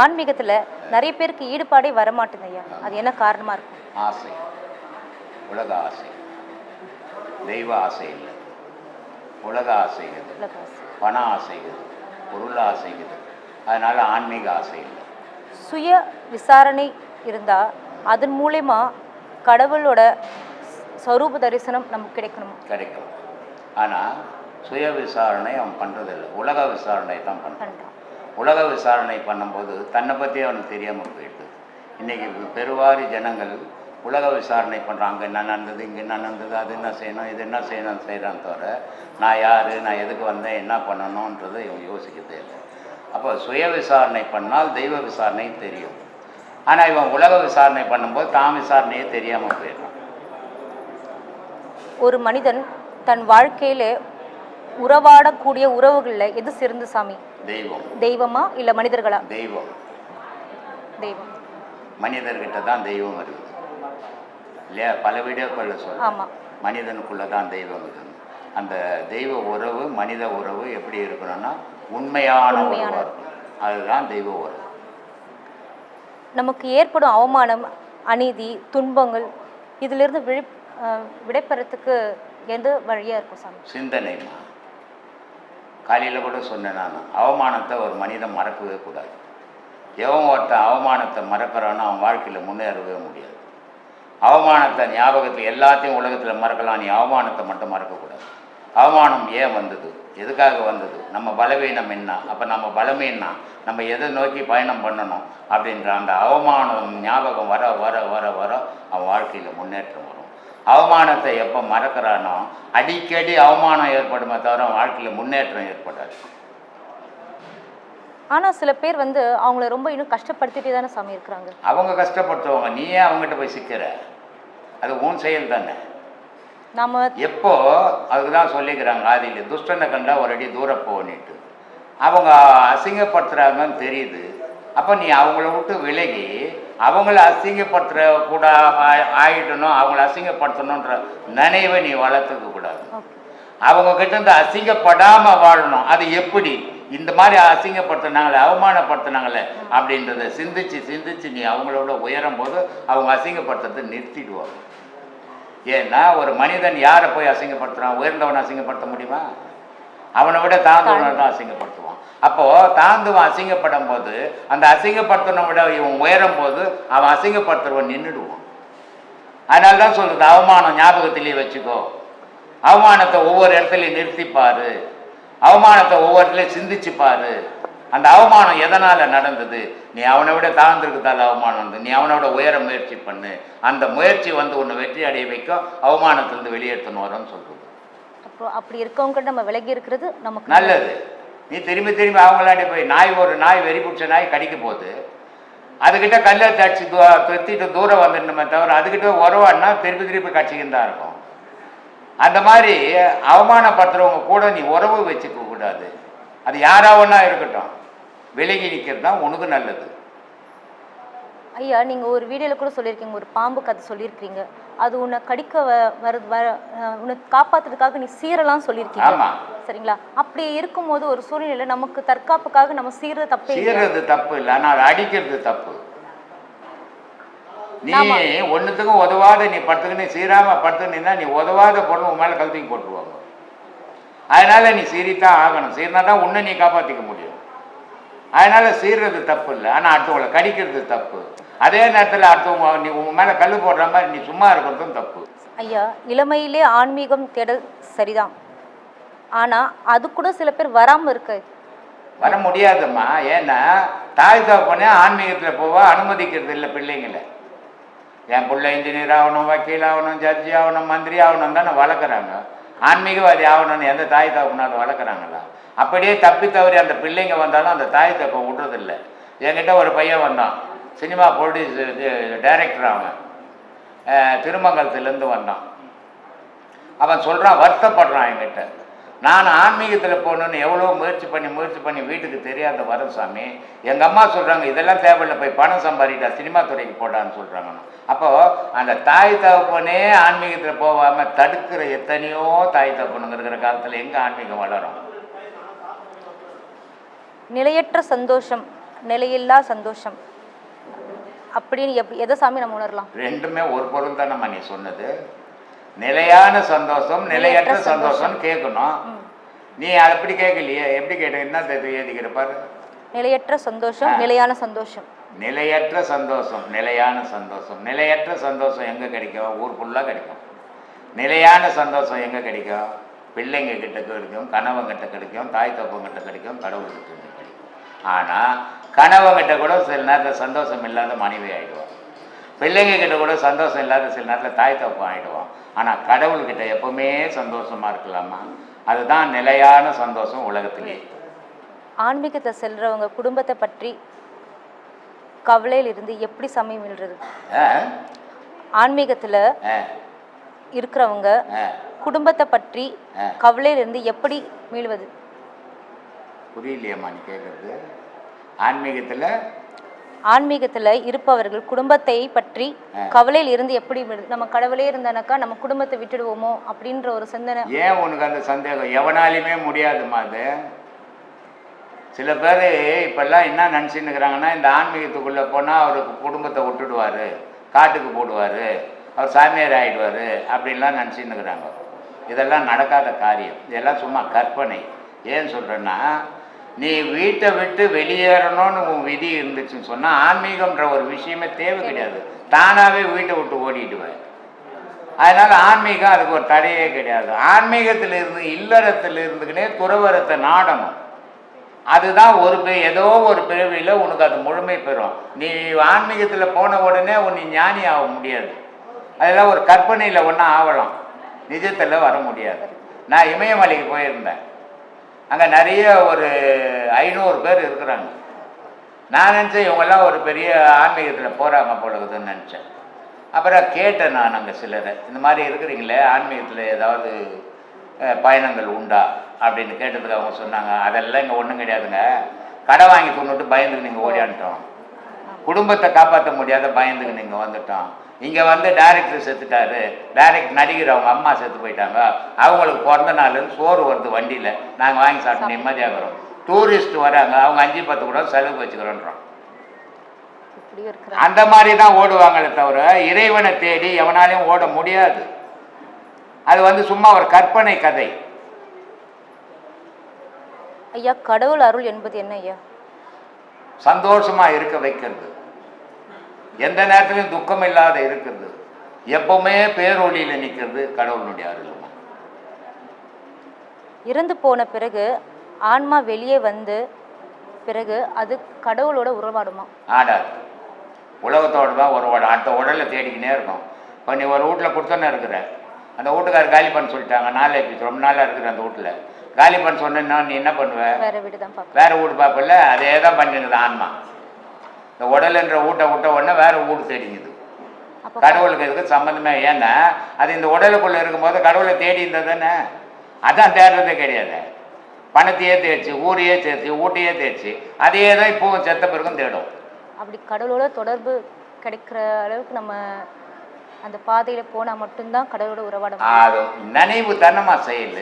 ஆன்மீகத்தில் நிறைய பேருக்கு ஈடுபாடே வரமாட்டேங்குது ஐயா. அது என்ன காரணமாக இருக்கும்? ஆசை, உலக ஆசை, தெய்வ ஆசை இல்லை. உலக ஆசைகள், பண ஆசைகள், பொருள் ஆசைகள். அதனால் ஆன்மீக ஆசை இல்லை. சுய விசாரணை இருந்தால் அதன் மூலயமா கடவுளோட ஸ்வரூப தரிசனம் நமக்கு கிடைக்கும். ஆனால் சுய விசாரணை அவன் பண்ணுறதில்லை, உலக விசாரணை தான் பண்ணுறான். உலக விசாரணை பண்ணும்போது தன்னை பற்றி அவனுக்கு தெரியாமல் போயிடுது. இன்றைக்கி பெருவாரி ஜனங்கள் உலக விசாரணை பண்ணுறான். அங்கே என்ன நடந்தது, இங்கே என்ன நடந்தது, அது என்ன செய்யணும், இது என்ன செய்கிறான்னு தவிர நான் யார், நான் எதுக்கு வந்தேன், என்ன பண்ணணுன்றதை இவன் யோசிக்கதே இல்லை. அப்போ சுய விசாரணை பண்ணால் தெய்வ விசாரணை தெரியும். ஆனால் இவன் உலக விசாரணை பண்ணும்போது தான் விசாரணையே தெரியாமல் போயிடுறான். ஒரு மனிதன் தன் வாழ்க்கையில் உறவாடக்கூடிய உறவுகளில் எது சிறந்த சாமி? தெய்வமா இல்லை மனிதர்களா? தெய்வம். மனிதர்கிட்ட தான் தெய்வம் இருக்குது இல்லையா? பல வீடியோக்களில் சொல்லுவோம், மனிதனுக்குள்ளே தான் தெய்வம் இருக்குது. அந்த தெய்வ உறவு, மனித உறவு எப்படி இருக்கணும்னா உண்மையான உறவு, அதுதான் தெய்வ உறவு. நமக்கு ஏற்படும் அவமானம், அநீதி, துன்பங்கள் இதிலிருந்து விடைபெறத்துக்கு எந்த வழியாக இருக்கும் சாமி? சிந்தனைமா. காலையில் கூட சொன்னேன் நான், அவமானத்தை ஒரு மனிதன் மறக்கவே கூடாது. எவன் ஒருத்தன் அவமானத்தை மறக்கிறானோ அவன் வாழ்க்கையில் முன்னேறவே முடியாது. அவமானத்தை ஞாபகத்தில் எல்லாத்தையும் உலகத்தில் மறக்கலாம், நீ அவமானத்தை மட்டும் மறக்கக்கூடாது. அவமானம் ஏன் வந்தது, எதுக்காக வந்தது, நம்ம பலவீனம் என்ன, அப்போ நம்ம பலமே என்ன, நம்ம எதை நோக்கி பயணம் பண்ணணும் அப்படின்ற அந்த அவமானம் ஞாபகம் வர வர வர வர அவன் வாழ்க்கையில் முன்னேற்றம் வரும். அவமானத்தை எப்போ மறக்கிறானோ அடிக்கடி அவமானம் ஏற்படுமே தவிர வாழ்க்கையில் முன்னேற்றம் ஏற்படாது. ஆனால் சில பேர் அவங்கள ரொம்ப இன்னும் கஷ்டப்படுத்திட்டே தானே சாமி இருக்கிறாங்க. அவங்க கஷ்டப்படுத்துவாங்க, நீயே அவங்ககிட்ட போய் சிக்கிற, அது உன் செயல் தானே. நம்ம எப்போ அதுக்கு தான் சொல்லிக்கிறாங்க ஆதியில், துஷ்டனை கண்டா ஒரு அடி தூரம் போனிட்டு. அவங்க அசிங்கப்படுத்துகிறாங்கன்னு தெரியுது, அப்போ நீ அவங்கள விட்டு விலகி அவங்கள அசிங்கப்படுத்துகிற கூட ஆகிடணும், அவங்கள அசிங்கப்படுத்தணுன்ற நினைவை நீ வளர்த்துக்க கூடாது. அவங்க கிட்ட இருந்து அசிங்கப்படாமல் வாழணும். அது எப்படி, இந்த மாதிரி அசிங்கப்படுத்தினாங்களே, அவமானப்படுத்தினாங்களே அப்படின்றத சிந்திச்சு சிந்திச்சு நீ அவங்களோட உயரும் போது அவங்க அசிங்கப்படுத்துறதை நிறுத்திடுவாங்க. ஏன்னா ஒரு மனிதன் யாரை போய் அசிங்கப்படுத்துகிறான், உயர்ந்தவனை அசிங்கப்படுத்த முடியுமா? அவனை விட தாழ்ந்தவனை தான் அசிங்கப்படுத்துவான். அப்போது தாழ்ந்தவன் அசிங்கப்படும் போது அந்த அசிங்கப்படுத்தனை விட இவன் உயரும் போது அவன் அசிங்கப்படுத்துறவன் நின்றுடுவான். அதனால தான் சொல்கிறது, அவமானம் ஞாபகத்திலேயே வச்சுக்கோ, அவமானத்தை ஒவ்வொரு இடத்துலையும் நிறுத்திப்பார், அவமானத்தை ஒவ்வொரு இடத்துலையும் சிந்திச்சுப்பார். அந்த அவமானம் எதனால் நடந்தது, நீ அவனை விட தாழ்ந்திருக்கதால் அவமானம் வந்து நீ அவனை விட உயர முயற்சி பண்ணு, அந்த முயற்சி உன்னை வெற்றி அடைய வைக்கும், அவமானத்திலிருந்து வெளியேற்றணும் வரும்னு சொல்கிறது. அப்புறம் அப்படி இருக்கவங்க நம்ம விலகி இருக்கிறது நமக்கு நல்லது. நீ திரும்பி திரும்பி அவங்களாண்டி போய் ஒரு நாய் வெறி பிடிச்ச நாய் கடிக்க போகுது, அதுக்கிட்ட கல்லை தடிச்சு தொத்திட்டு தூரம் வந்துடணுமே தவிர அதுக்கிட்ட உறவாடினா திருப்பி திருப்பி கட்சிக்கின்னு தான் இருக்கும். அந்த மாதிரி அவமானப்படுத்துகிறவங்க கூட நீ உறவு வச்சுக்க கூடாது. அது யாராவன்னா இருக்கட்டும், விலகி நிற்கிறது தான் உனக்கு நல்லது. ஐயா, நீங்கள் ஒரு வீடியோவில் கூட சொல்லியிருக்கீங்க, ஒரு பாம்பு கதை சொல்லியிருக்கீங்க, அது உன்னை கடிக்க உன்னை காப்பாற்றுறதுக்காக நீ சீரெல்லாம் சொல்லியிருக்கீங்க. ஆமாம், சரிங்களா? அப்படி இருக்கும்போது ஒரு சூழ்நிலையில் நமக்கு தற்காப்புக்காக நம்ம சீர்றது தப்பு. சீர்றது தப்பு இல்லை, ஆனால் அதை அடிக்கிறது தப்பு. நீ ஒன்றுத்துக்கும் உதவாத நீ படுத்துக்கின்னு சீராமல் படுத்துக்கினா நீ உதவாத பொருள் உன் மேலே கழுத்துக்கு போட்டுருவாங்க. அதனால நீ சீரித்தான் ஆகணும், சீர்னா தான் உன்னை நீ காப்பாற்றிக்க முடியும். அதனால சீர்றது தப்பு இல்லை, ஆனால் அடுத்தவங்களை கடிக்கிறது தப்பு. அதே நேரத்தில் அடுத்தவங்க நீ உன் மேலே கல் போடுற மாதிரி நீ சும்மா இருக்கிறதும் தப்பு. ஐயா, இளமையிலே ஆன்மீகம் தேடல் சரிதான், ஆனால் அது கூட சில பேர் வராமல் இருக்க வர முடியாதும்மா. ஏன்னா தாய் தகப்பனே ஆன்மீகத்தில் போவ அனுமதிக்கிறது இல்லை பிள்ளைங்களை. என் பிள்ளை இன்ஜினியர் ஆகணும், வக்கீல் ஆகணும், ஜட்ஜி ஆகணும், மந்திரி ஆகணும் தானே வளர்க்குறாங்க. ஆன்மீகவாதி ஆகணும்னு எந்த தாய் தகப்பனாலும் வளர்க்குறாங்களா? அப்படியே தப்பி தவறி அந்த பிள்ளைங்க வந்தாலும் அந்த தாய் தகப்பன் விடுறதில்லை. என்கிட்ட ஒரு பையன் வந்தான், சினிமா டைரக்டர், அவன் திருமங்கலத்துலேருந்து வந்தான். அவன் சொல்கிறான், வருத்தப்படுறான் என்கிட்ட, நான் ஆன்மீகத்தில் போகணுன்னு எவ்வளோ முயற்சி பண்ணி வீட்டுக்கு தெரியாத வரும் சாமி. எங்கள் அம்மா சொல்கிறாங்க, இதெல்லாம் தேவையில்லை, போய் பணம் சம்பாதிட்டா சினிமா துறைக்கு போடான்னு சொல்கிறாங்க. அப்போது அந்த தாய் தகப்பனே ஆன்மீகத்தில் போகாமல் தடுக்கிற எத்தனையோ தாய் தகப்பனுங்க இருக்கிற காலத்தில் எங்கே ஆன்மீகம் வளரும்? நிலையற்ற சந்தோஷம் நிலையில்லா சந்தோஷம் அப்படின்னு எதை சாமி நம்ம உணரலாம்? ரெண்டுமே ஒரு பொருள் தானம்மா நீ சொன்னது. நிலையான சந்தோஷம் நிலையற்ற சந்தோஷம்னு கேட்கணும். நீ அப்படி கேட்கலையே. எப்படி கேட்ட? என்ன எழுதிக்கிற பாரு. நிலையற்ற சந்தோஷம் நிலையான சந்தோஷம். நிலையற்ற சந்தோஷம் நிலையான சந்தோஷம். நிலையற்ற சந்தோஷம் எங்கே கிடைக்கும்? ஊர் ஃபுல்லாக கிடைக்கும். நிலையான சந்தோஷம் எங்கே கிடைக்கும்? பிள்ளைங்க கிட்ட கிடைக்கும், கணவங்கிட்ட கிடைக்கும், தாய் தப்பங்கிட்ட கிடைக்கும், கடவுள்கிட்ட கிடைக்கும். ஆனால் கணவங்கிட்ட கூட சில நேரத்தில் சந்தோஷம் இல்லாத மனைவி ஆகிடுவான். பிள்ளைங்க கிட்ட கூட சந்தோஷம் இல்லாத சில நேரத்தில் தாய் தப்பம் ஆகிடுவான். ஆனால் கடவுள்கிட்ட எப்பவுமே சந்தோஷமாக இருக்கலாமா? அதுதான் நிலையான சந்தோஷம் உலகத்திலே. ஆன்மீகத்தை செல்றவங்க குடும்பத்தை பற்றி கவலையில் இருந்து எப்படி சமயம் மீள்றது? ஆன்மீகத்தில் இருக்கிறவங்க குடும்பத்தை பற்றி கவலையில் இருந்து எப்படி மீள்வது? புரியலையம்மா நீ கேட்கறது. ஆன்மீகத்தில் இருப்பவர்கள் குடும்பத்தை பற்றி கவலையில் இருந்து எப்படி நம்ம கடவுளே இருந்தானாக்கா நம்ம குடும்பத்தை விட்டுடுவோமோ அப்படின்ற ஒரு சிந்தனை. ஏன் உனக்கு அந்த சந்தேகம்? எவனாலுமே முடியாதுமா அது. சில பேர் இப்பெல்லாம் என்ன நினச்சின்னு இருக்கிறாங்கன்னா, இந்த ஆன்மீகத்துக்குள்ளே போனால் அவருக்கு குடும்பத்தை விட்டுடுவார், காட்டுக்கு போடுவார், அவர் சாமியார் ஆகிடுவார் அப்படின்லாம் நினச்சின்னு இருக்கிறாங்க. இதெல்லாம் நடக்காத காரியம். இதெல்லாம் சும்மா கற்பனை. ஏன்னு சொல்கிறேன்னா, நீ வீட்டை விட்டு வெளியேறணும்னு உன் விதி இருந்துச்சுன்னு சொன்னால் ஆன்மீகம்ன்ற ஒரு விஷயமே தேவை கிடையாது. தானாகவே வீட்டை விட்டு ஓடிடுவேன். அதனால் ஆன்மீகம் அதுக்கு ஒரு தடையே கிடையாது. ஆன்மீகத்தில் இருந்து இல்லறத்தில் இருந்துக்கினே துறவரத்தை நாடணும். அதுதான் ஏதோ ஒரு பிறவியில் உனக்கு அது முழுமை பெறும். நீ ஆன்மீகத்தில் போன உடனே நீ ஞானி ஆக முடியாது. அதெல்லாம் ஒரு கற்பனையில் ஒன்றா ஆகலாம், நிஜத்தில் வர முடியாது. நான் இமயமலைக்கு போயிருந்தேன். அங்கே நிறைய ஒரு 500 பேர் இருக்கிறாங்க. நான் நினச்சேன் இவங்கெல்லாம் ஒரு பெரிய ஆன்மீகத்தில் போகிறாங்க போலகுதுன்னு நினச்சேன். அப்புறம் கேட்டேன் நான் அங்கே சிலரை, இந்த மாதிரி இருக்கிறீங்களே, ஆன்மீகத்தில் ஏதாவது பயணங்கள் உண்டா அப்படின்னு கேட்டதுக்கு அவங்க சொன்னாங்க, அதெல்லாம் இங்கே ஒன்றும் கிடையாதுங்க. கடை வாங்கி கொண்டுட்டு பயந்துக்கு நீங்கள் ஓடியான்ட்டோம். குடும்பத்தை காப்பாற்ற முடியாத பயந்துக்கு நீங்கள் வந்துட்டோம். இங்கே வந்து டைரக்டர் செத்துட்டாரு, டைரக்ட் நடிகர் அவங்க அம்மா செத்து போயிட்டாங்க, அவங்களுக்கு பிறந்த நாள்னு சோறு வருது வண்டியில், நாங்கள் வாங்கி சாப்பிட்டு நிம்மதியாகிறோம். டூரிஸ்ட் வராங்க, அவங்க 5-10 கூட செலவு வச்சுக்கிறோன்றோம். அந்த மாதிரி தான் ஓடுவாங்களே தவிர இறைவனை தேடி எவனாலையும் ஓட முடியாது. அது சும்மா ஒரு கற்பனை கதை. ஐயா, கடவுள் அருள் என்பது என்ன ஐயா? சந்தோஷமா இருக்க வைக்கிறது, எந்த நேரத்திலும் துக்கம் இல்லாத இருக்கிறது, எப்பவுமே பேரொழியில் நிற்கிறது கடவுளுடைய அருள். இறந்து போன பிறகு ஆன்மா வெளியே வந்து பிறகு அது கடவுளோட உறவாடுமா? ஆடாது. உலகத்தோடு தான் உறவாடும். அடுத்த உடலை தேடிக்கினே இருக்கும். இப்போ நீ ஒரு வீட்டில் கொடுத்தோன்னே இருக்கிற, அந்த வீட்டுக்காரர் காலி பண்ண சொல்லிட்டாங்க, ரொம்ப நாளாக இருக்கிற அந்த வீட்டில் காலி பண்ண சொன்னா நீ என்ன பண்ணுவ? வேற வீடு தான் பார்ப்ப. வேற வீடு பார்ப்பல. அதே தான் பண்ணிடுது ஆன்மா. இந்த உடலுன்ற வீட்டை விட்ட உடனே வேற வீடு தேடிங்குது. கடவுளுக்கு இதுக்கு சம்மந்தமே. ஏன்னா அது இந்த உடலுக்குள்ளே இருக்கும்போது கடவுளை தேடி இருந்தது தானே. அதான் தேடுறதே கிடையாது. பணத்தையே தேய்ச்சி, ஊரையே தேய்ச்சி, ஊட்டையே தேய்ச்சி, அதே தான் இப்போவும் செத்த பிறகும் தேடும். அப்படி கடவுளோட தொடர்பு கிடைக்கிற அளவுக்கு நம்ம அந்த பாதையில் போனால் மட்டும்தான் கடவுளோட உறவாட. அது நினைவு தானமா செயல்.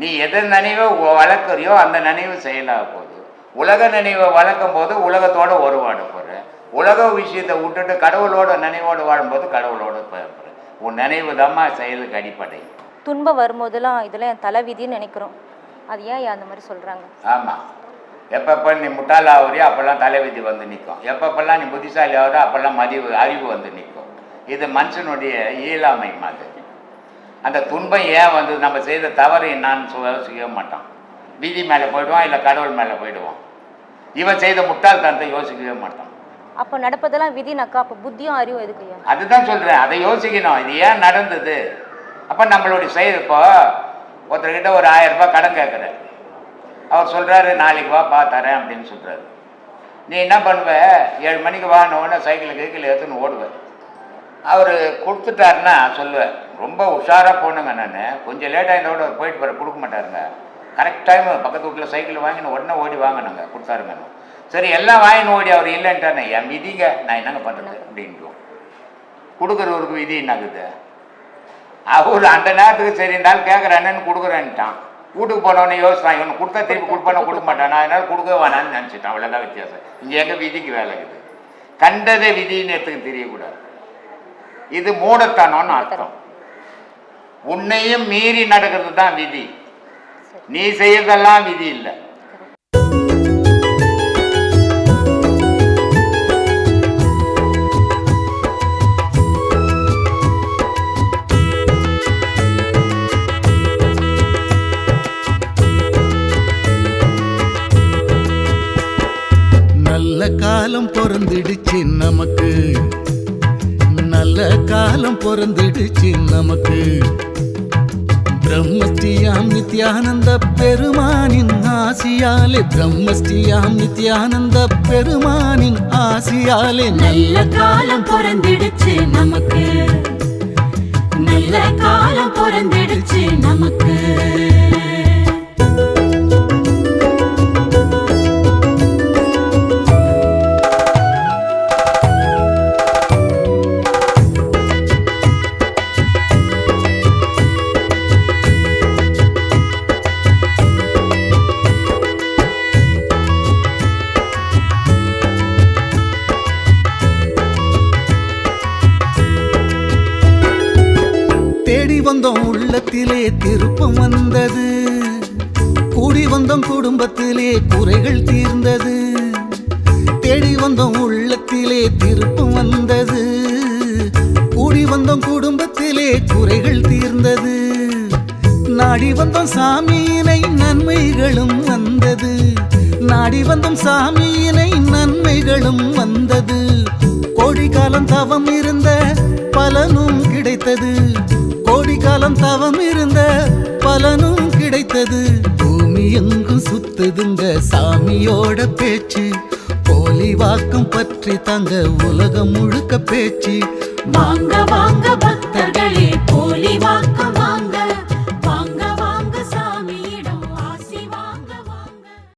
நீ எதை நினைவை வளர்க்குறியோ அந்த நினைவு செயலாக போகுது. உலக நினைவை வளர்க்கும் போது உலகத்தோட உறவாட போகிற. உலக விஷயத்தை விட்டுட்டு கடவுளோட நினைவோடு வாழும்போது கடவுளோட போகிற. உன் நினைவு தான்மா செயலுக்கு அடிப்படை. துன்பம் வரும்போதெல்லாம் இதெல்லாம் என் தலைவிதின்னு நினைக்கிறோம். அது ஏன் அந்த மாதிரி சொல்கிறாங்க? ஆமாம். எப்பப்போ நீ முட்டாள் ஆகுறியோ அப்போல்லாம் தலைவிதி வந்து நிற்கும். எப்பப்பெல்லாம் நீ புத்திசாலி ஆகுறோ அப்போல்லாம் அறிவு வந்து நிற்கும். இது மனுஷனுடைய இயலாமை மாதிரி. அந்த துன்பம் ஏன் வந்து நம்ம செய்த தவறு என்னான்னு யோசிக்கவே மாட்டான். வீதி மேலே போயிடுவான், இல்லை கடவுள் மேலே போயிடுவான். இவன் செய்த முட்டாள்தனத்தை யோசிக்கவே மாட்டான். அப்போ நடப்பதெல்லாம் விதினாக்கா அப்போ புத்தியும் அறிவும் எதுக்கு? அதுதான் சொல்கிறேன், அதை யோசிக்கணும். இது ஏன் நடந்தது? அப்போ நம்மளுடைய செயல். இப்போ ஒருத்தர்கிட்ட ஒரு 1000 ரூபாய் கடன் கேட்குற, அவர் சொல்கிறாரு நாளைக்கு வா தரேன் அப்படின்னு சொல்கிறாரு. நீ என்ன பண்ணுவ? 7 மணிக்கு வானோடனே சைக்கிள் எடுத்துன்னு ஓடுவேன். அவர் கொடுத்துட்டாருன்னா சொல்லுவேன், ரொம்ப உஷாராக போனுங்க, நான் கொஞ்சம் லேட்டாக இருந்தோட அவர் போயிட்டு வர கொடுக்க மாட்டாருங்க. கரெக்ட் டைம் பக்கத்து வீட்டில் சைக்கிள் வாங்கின்னு உடனே ஓடி வாங்கினாங்க, கொடுத்தாருங்க. சரி எல்லாம் வாங்கின்னு ஓடி அவர் இல்லைன்ட்டானே, என் விதிங்க, நான் என்னங்க பண்ணுறது அப்படின்ட்டுவோம். கொடுக்குறவருக்கு விதி என்னாகுது? அவர் அந்த நேரத்துக்கு சரி இருந்தாலும் கேட்குறேன்னு கொடுக்குறேன்ட்டான். வீட்டுக்கு போனவொடனே யோசிச்சான், இவன் கொடுத்தா திருப்பி கொடுப்பான கொடுக்க மாட்டான், நான் என்னால் கொடுக்க வேணான்னு நினச்சிட்டான். அவ்வளோதான் வித்தியாசம். இங்கே எங்கே விதிக்கு வேலை இருக்குது. கண்டதை விதின்னு எடுத்துக்கு தெரியக்கூடாது. இது மூடத்தனம்னு அர்த்தம். உன்னையும் மீறி நடக்கிறது தான் விதி, நீ செய்யறதெல்லாம் விதி இல்லை. நல்ல காலம் பொறந்துடுச்சு நமக்கு, நல்ல காலம் பொறந்துடுச்சு நமக்கு. பிரம்மஸ்ரீயாம் நித்யானந்த பெருமானின் ஆசியாலே, பிரம்மஸ்ரீயாம் நித்யானந்த பெருமானின் ஆசியாலே நல்ல காலம் பொறந்திடுச்சு நமக்கு, நல்ல காலம் பொறந்திடுச்சு நமக்கு. தேடி வந்தோம் உள்ளத்திலே திருப்பம் வந்தது, கூடி வந்தோம் குடும்பத்திலே குறைகள் தீர்ந்தது. தேடி வந்தோம் உள்ளத்திலே திருப்பம் வந்தது, கூடி வந்தோம் குடும்பத்திலே குறைகள் தீர்ந்தது. நாடி வந்தோம் சாமியினை நன்மைகளும் வந்தது, நாடி வந்தோம் சாமியினை நன்மைகளும் வந்தது. கோடி காலம் தவம் இருந்த பலனும் கிடைத்தது, கோடி காலம் தவம் இருந்த பலனும் கிடைத்தது. பூமி எங்கும் சுத்துதுங்க சாமியோட பேச்சு, போலி வாக்கம் பற்றி தங்க உலகம் முழுக்க பேச்சு. வாங்க வாங்க பக்தர்களே